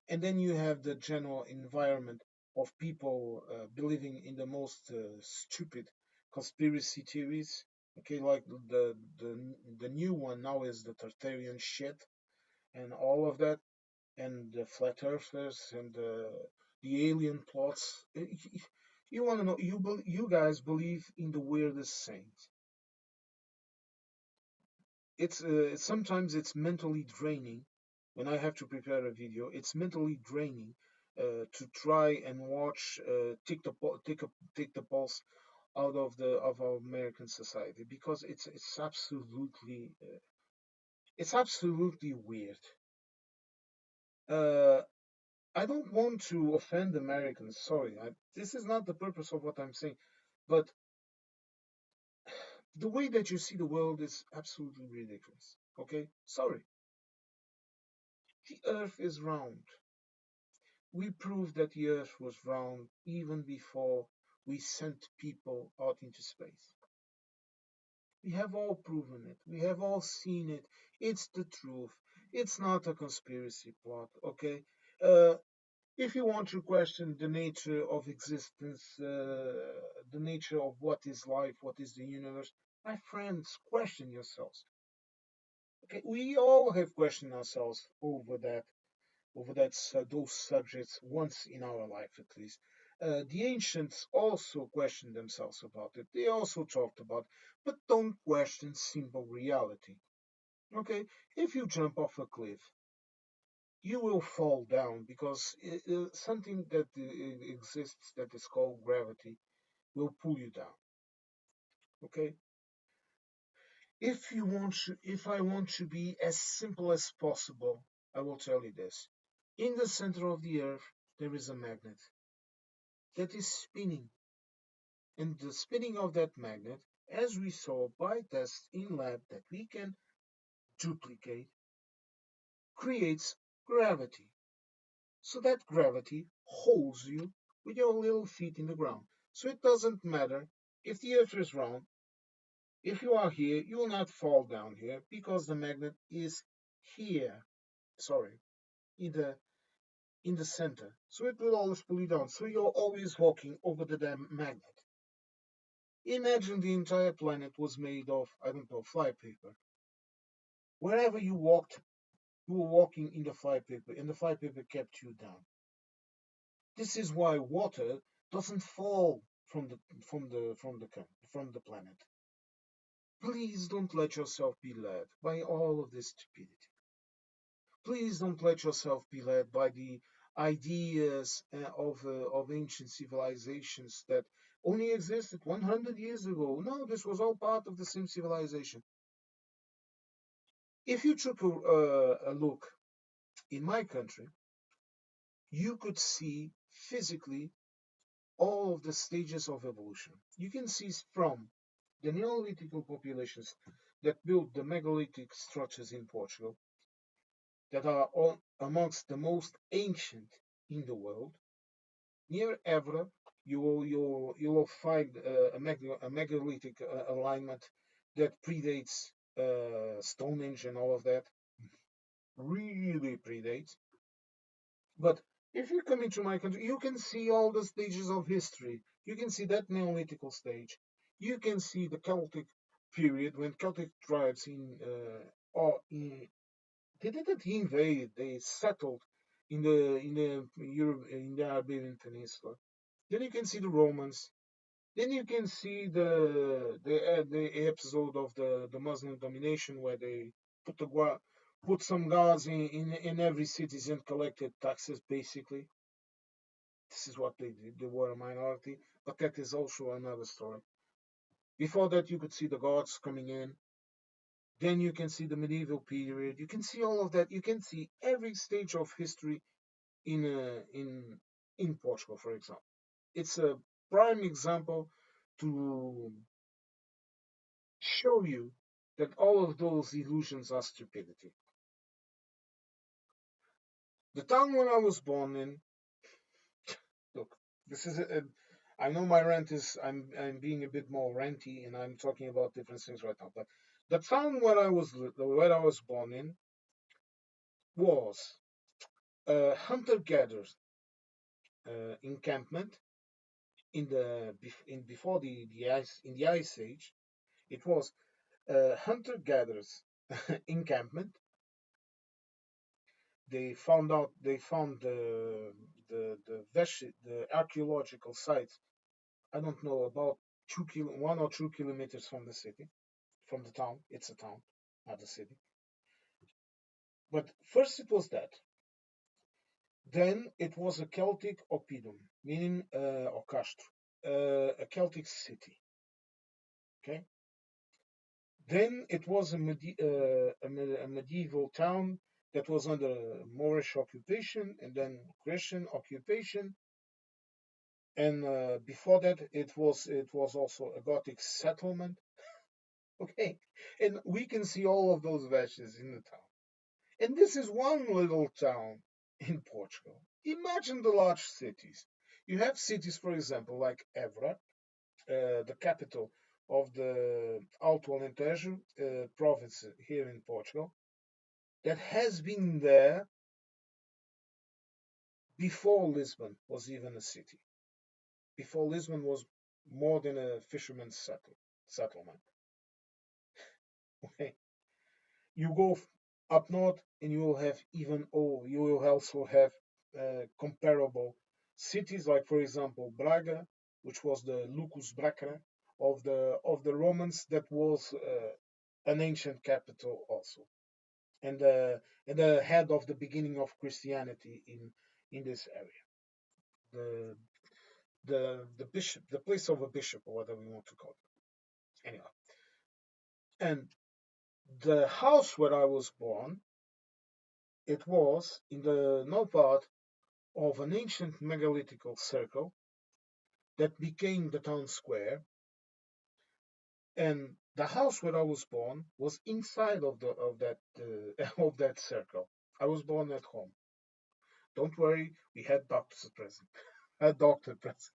And then you have the general environment of people believing in the most stupid conspiracy theories. Okay, like the new one now is the Tartarian shit and all of that, and the flat earthers and the alien plots. You want to know? You guys believe in the weirdest things. It's sometimes it's mentally draining when I have to prepare a video. It's mentally draining to try and watch take the pulse out of the of our American society, because it's absolutely weird. Uh, I don't want to offend Americans. Sorry, this is not the purpose of what I'm saying, but the way that you see the world is absolutely ridiculous. Okay, sorry. The Earth is round. We proved that the Earth was round even before we sent people out into space. We have all proven it. We have all seen it. It's the truth. It's not a conspiracy plot, okay? Uh, If you want to question the nature of existence, the nature of what is life, what is the universe, my friends, question yourselves. Okay, we all have questioned ourselves over those subjects once in our life at least. The ancients also questioned themselves about it. They also talked about, but don't question simple reality. Okay, if you jump off a cliff, you will fall down because something that exists that is called gravity will pull you down. Okay, if I want to be as simple as possible, I will tell you this: in the center of the earth, there is a magnet that is spinning, and the spinning of that magnet, as we saw by tests in lab that we can duplicate, creates gravity. So that gravity holds you with your little feet in the ground. So it doesn't matter if the earth is round. If you are here, you will not fall down here because the magnet is here. Sorry, in the center. So it will always pull you down. So you're always walking over the damn magnet. Imagine the entire planet was made of, I don't know, flypaper. Wherever you walked, you were walking in the flypaper, and the flypaper kept you down. This is why water doesn't fall from the planet. Please don't let yourself be led by all of this stupidity. Please don't let yourself be led by the ideas of ancient civilizations that only existed 100 years ago. No, this was all part of the same civilization. If you took a look in my country, you could see physically all of the stages of evolution. You can see from the Neolithical populations that built the megalithic structures in Portugal, that are all amongst the most ancient in the world. Near Évora, you will find a megalithic alignment that predates Stonehenge and all of that. Really predates. But if you come into my country, you can see all the stages of history. You can see that Neolithical stage. You can see the Celtic period when Celtic tribes or in they didn't invade; they settled in the Iberian Peninsula. Then you can see the Romans. Then you can see the episode of the Muslim domination where they put put some guards in every city and collected taxes basically. This is what they did. They were a minority, but that is also another story. Before that, you could see the gods coming in. Then you can see the medieval period. You can see all of that. You can see every stage of history in in Portugal, for example. It's a prime example to show you that all of those illusions are stupidity. The town where I was born in, look, this is I know my rant is I'm being a bit more ranty and I'm talking about different things right now, but the town where I was born in was a hunter-gatherer encampment before the ice age. It was hunter-gatherers encampment. They found the archaeological sites. I don't know, about 1 or 2 kilometers from the city, from the town. It's a town, not a city. But first it was that. Then it was a Celtic oppidum, meaning or castro, a Celtic city. Okay. Then it was a medieval town that was under Moorish occupation and then Christian occupation. And before that, it was also a Gothic settlement. Okay, and we can see all of those vestige in the town. And this is one little town in Portugal. Imagine the large cities. You have cities, for example, like Évora, the capital of the Alto Alentejo province here in Portugal, that has been there before Lisbon was even a city. Before Lisbon was more than a fisherman's settlement. Okay, you go up north, and you will have even you will also have comparable cities, like for example Braga, which was the Lucus Bracra of the Romans, that was an ancient capital also, and the head of the beginning of Christianity in this area. The the bishop, the place of a bishop, or whatever we want to call it. Anyhow, and the house where I was born, it was in the north part of an ancient megalithical circle that became the town square, and the house where I was born was inside of that circle. I was born at home. Don't worry, we had doctors present, a doctor present.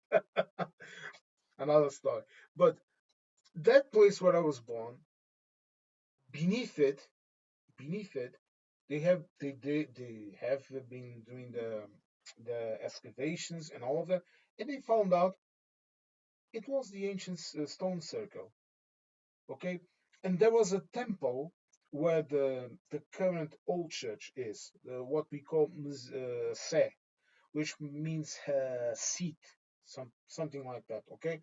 Another story. But that place where I was born, beneath it, beneath it, they have been doing the excavations and all of that, and they found out it was the ancient stone circle. Okay, and there was a temple where the current old church is, what we call se, which means seat, something like that. Okay,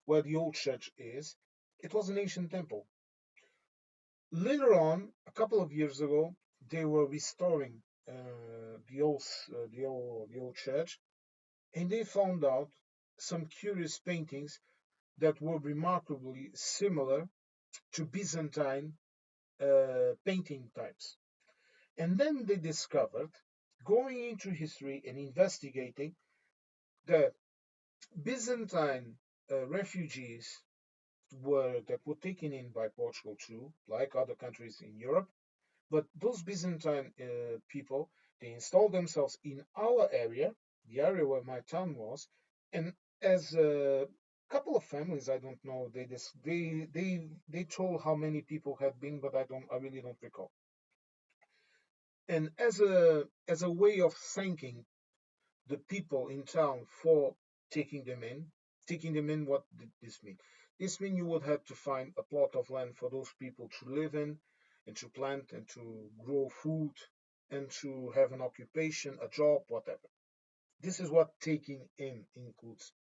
where the old church is, it was an ancient temple. Later on, a couple of years ago, they were restoring the old church, and they found out some curious paintings that were remarkably similar to Byzantine painting types. And then they discovered, going into history and investigating, that Byzantine refugees were taken in by Portugal too, like other countries in Europe. But those Byzantine people, they installed themselves in our area, the area where my town was, and as a couple of families, I don't know, they told how many people had been, but I really don't recall. And as a way of thanking the people in town for taking them in, what did this mean? This mean you would have to find a plot of land for those people to live in, and to plant and to grow food, and to have an occupation, a job, whatever. This is what taking in includes.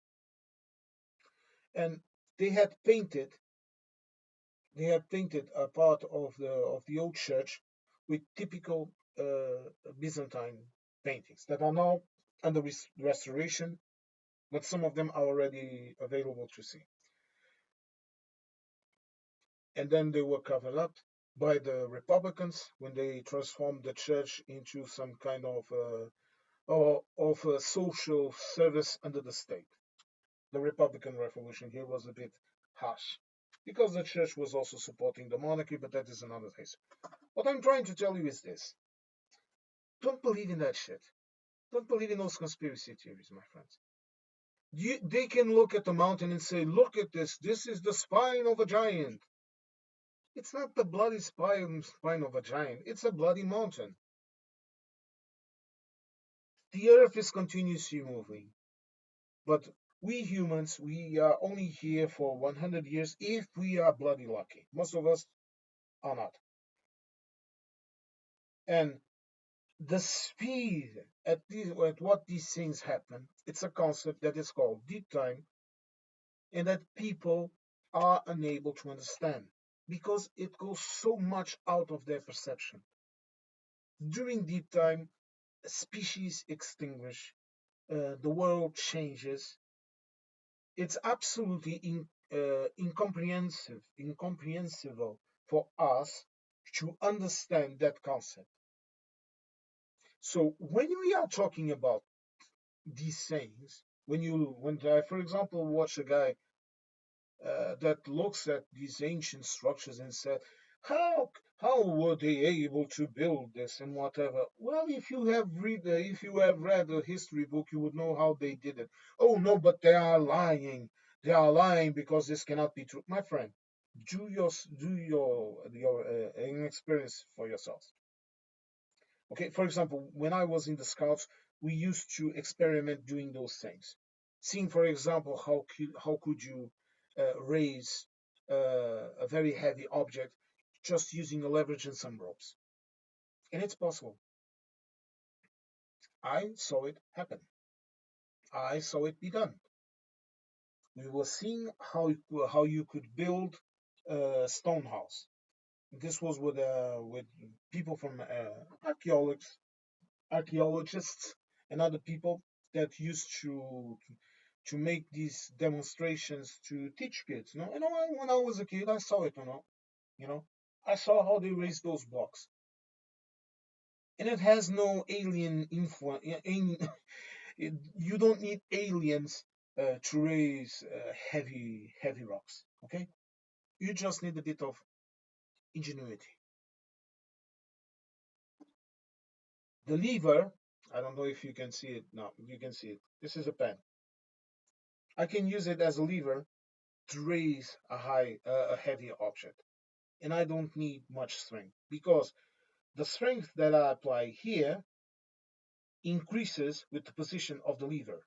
And they had painted a part of the old church with typical Byzantine paintings that are now under restoration, but some of them are already available to see. And then they were covered up by the Republicans when they transformed the church into some kind of a social service under the state. The Republican Revolution here was a bit harsh, because the church was also supporting the monarchy, but that is another case. What I'm trying to tell you is this: don't believe in that shit. Don't believe in those conspiracy theories, my friends. They can look at the mountain and say, look at this. This is the spine of a giant. It's not the bloody spine of a giant. It's a bloody mountain. The earth is continuously moving. But we humans, we are only here for 100 years if we are bloody lucky. Most of us are not. And the speed at what these things happen, it's a concept that is called deep time, and that people are unable to understand because it goes so much out of their perception. During deep time, species extinguish, the world changes. It's absolutely incomprehensible for us to understand that concept. So when we are talking about these things, when I, for example, watch a guy that looks at these ancient structures and said, how were they able to build this and whatever? Well, if you have read a history book, you would know how they did it. Oh no, but they are lying. They are lying because this cannot be true, my friend. Do your experience for yourselves. Okay, for example, when I was in the Scouts, we used to experiment doing those things. Seeing, for example, how could you raise a very heavy object just using a leverage and some ropes. And it's possible. I saw it happen. I saw it be done. We were seeing how you could build a stone house. This was with people from archaeologists and other people that used to make these demonstrations to teach kids. You know, when I was a kid, I saw it. You know, I saw how they raised those blocks, and it has no alien influence. You don't need aliens to raise heavy rocks. Okay, you just need a bit of ingenuity. The lever, I don't know if you can see it now. You can see it. This is a pen. I can use it as a lever to raise a heavy object, and I don't need much strength because the strength that I apply here increases with the position of the lever.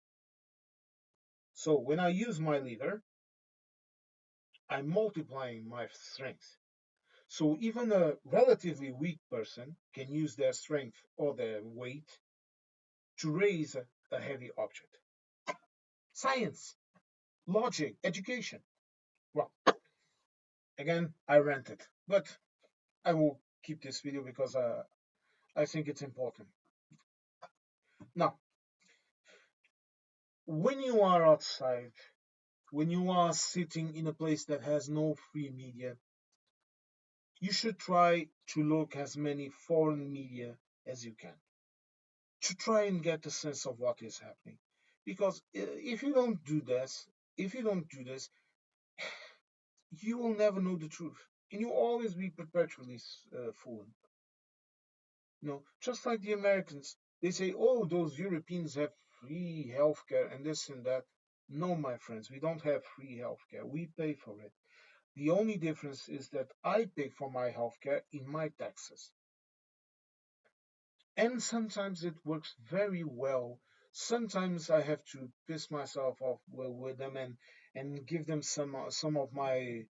So when I use my lever, I'm multiplying my strength. So even a relatively weak person can use their strength or their weight to raise a heavy object. Science, logic, education. Well, again, I ranted, but I will keep this video because I think it's important. Now, when you are outside, when you are sitting in a place that has no free media, you should try to look as many foreign media as you can to try and get a sense of what is happening. Because if you don't do this, if you don't do this, you will never know the truth, and you'll always be perpetually fooled. You know, just like the Americans, they say, "Oh, those Europeans have free healthcare and this and that." No, my friends, we don't have free healthcare. We pay for it. The only difference is that I pay for my healthcare in my taxes. And sometimes it works very well. Sometimes I have to piss myself off with them and give them some of my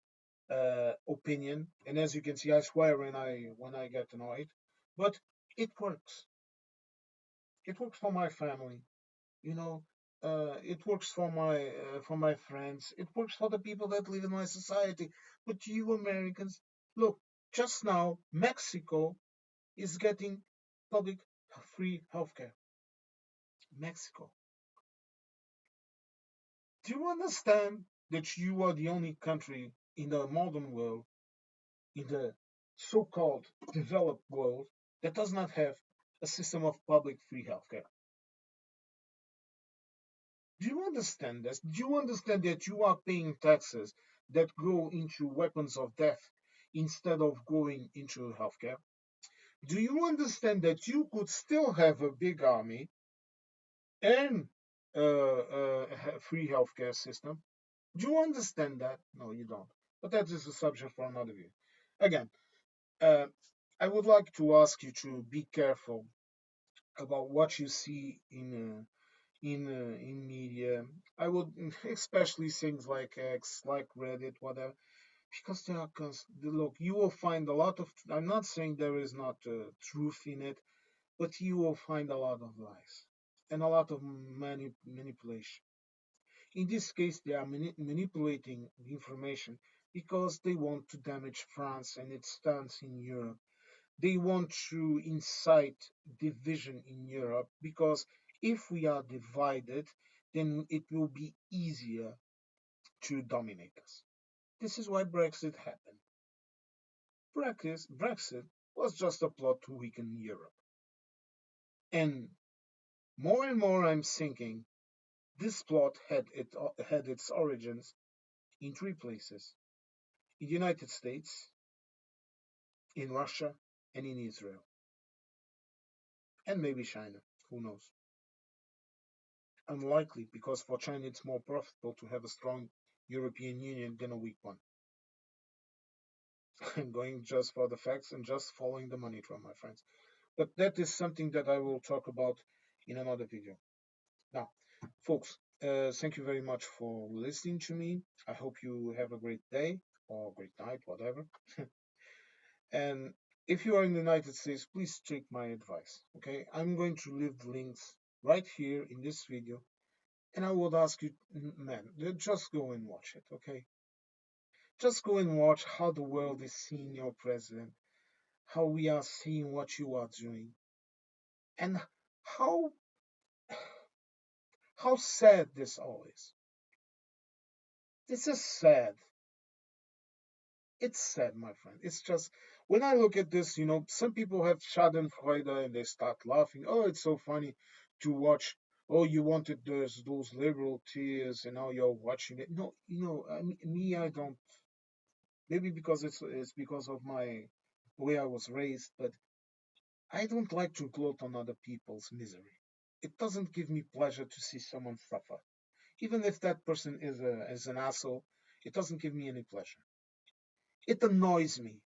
opinion. And as you can see, I swear when I get annoyed, but it works. It works for my family. You know, it works for my friends. It works for the people that live in my society. But you Americans, look, just now Mexico is getting public free healthcare. Mexico. Do you understand that you are the only country in the modern world, in the so-called developed world, that does not have a system of public free healthcare? Do you understand this? Do you understand that you are paying taxes that go into weapons of death instead of going into healthcare? Do you understand that you could still have a big army and a free healthcare system? Do you understand that? No, you don't. But that is a subject for another video. Again, uh, I would like to ask you to be careful about what you see in media. I would, especially things like X, like Reddit, whatever, because there are look. You will find a lot of. I'm not saying there is not truth in it, but you will find a lot of lies and a lot of manipulation. In this case, they are manipulating the information because they want to damage France and its stance in Europe. They want to incite division in Europe because if we are divided, then it will be easier to dominate us. This is why Brexit happened. Brexit was just a plot to weaken Europe. And more I'm thinking this plot had its origins in three places: in the United States, in Russia, and in Israel. And maybe China. Who knows? Unlikely, because for China it's more profitable to have a strong European Union than a weak one. I'm going just for the facts and just following the money trail, my friends. But that is something that I will talk about in another video. Now, folks, thank you very much for listening to me. I hope you have a great day or great night, whatever. And if you are in the United States, please take my advice. Okay, I'm going to leave the links right here in this video, and I would ask you, man, just go and watch it. Okay, just go and watch how the world is seeing your president, how we are seeing what you are doing, and how how sad this all is. This is sad. It's sad, my friend. It's just when I look at this, some people have Schadenfreude and they start laughing. Oh, it's so funny to watch. Oh, you wanted those liberal tears, and now you're watching it. No, me, I don't. Maybe because it's because of my way I was raised, but I don't like to gloat on other people's misery. It doesn't give me pleasure to see someone suffer, even if that person is an asshole. It doesn't give me any pleasure. It annoys me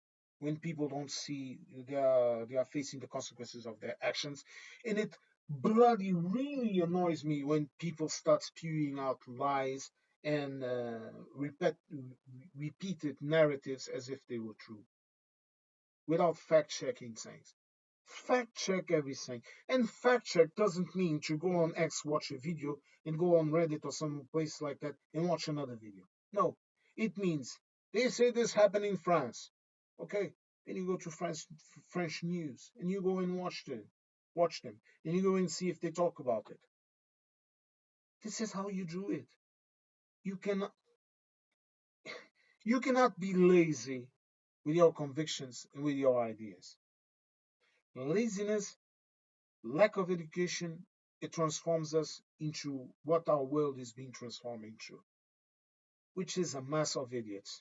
when people don't see they are facing the consequences of their actions, and it bloody really annoys me when people start spewing out lies and repeated narratives as if they were true without fact checking things. Fact check everything. And fact check doesn't mean to go on X, watch a video, and go on Reddit or some place like that and watch another video. No, it means they say this happened in France. Okay, then you go to French news and you go and watch them, and you go and see if they talk about it. This is how you do it. You cannot you cannot be lazy with your convictions and with your ideas. Laziness, lack of education, it transforms us into what our world is being transformed into, which is a mass of idiots.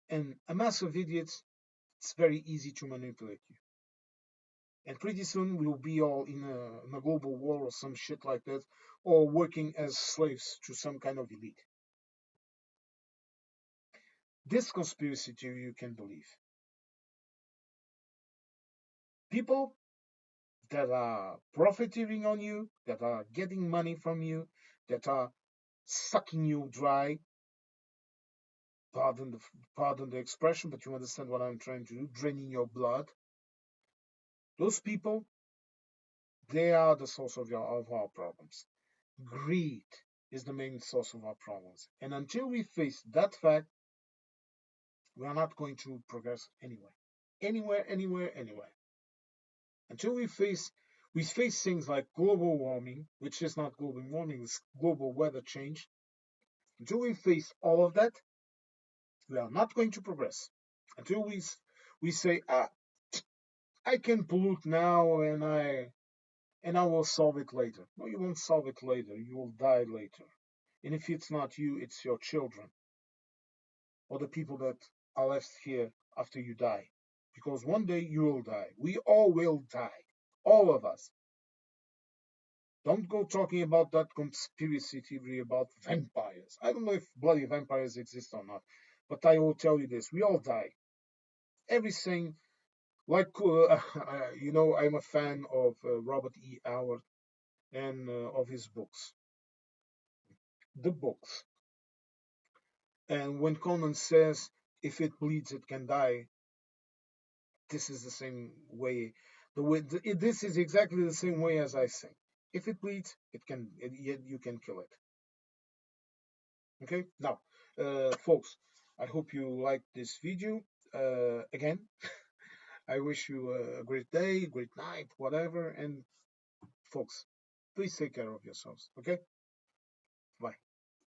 And a mass of idiots, it's very easy to manipulate you. And pretty soon we'll be all in a global war or some shit like that, or working as slaves to some kind of elite. This conspiracy theory you can believe. People that are profiteering on you, that are getting money from you, that are sucking you dry, pardon the pardon the expression, but you understand what I'm trying to do, draining your blood. Those people, they are the source of our problems. Greed is the main source of our problems. And until we face that fact, we are not going to progress anywhere. Anywhere. Until we face things like global warming, which is not global warming, it's global weather change. Until we face all of that, we are not going to progress. Until we say, I can pollute now and I will solve it later. No, you won't solve it later. You will die later. And if it's not you, it's your children or the people that are left here after you die. Because one day you will die. We all will die. All of us. Don't go talking about that conspiracy theory about vampires. I don't know if bloody vampires exist or not, but I will tell you this: we all die. Everything, like I'm a fan of Robert E. Howard and of his books, the books. And when Conan says, "If it bleeds, it can die," this is the same way. This is exactly the same way as I say. If it bleeds, you can kill it. Okay. Now, folks, I hope you liked this video. Again, I wish you a great day, great night, whatever. And folks, please take care of yourselves. Okay. Bye.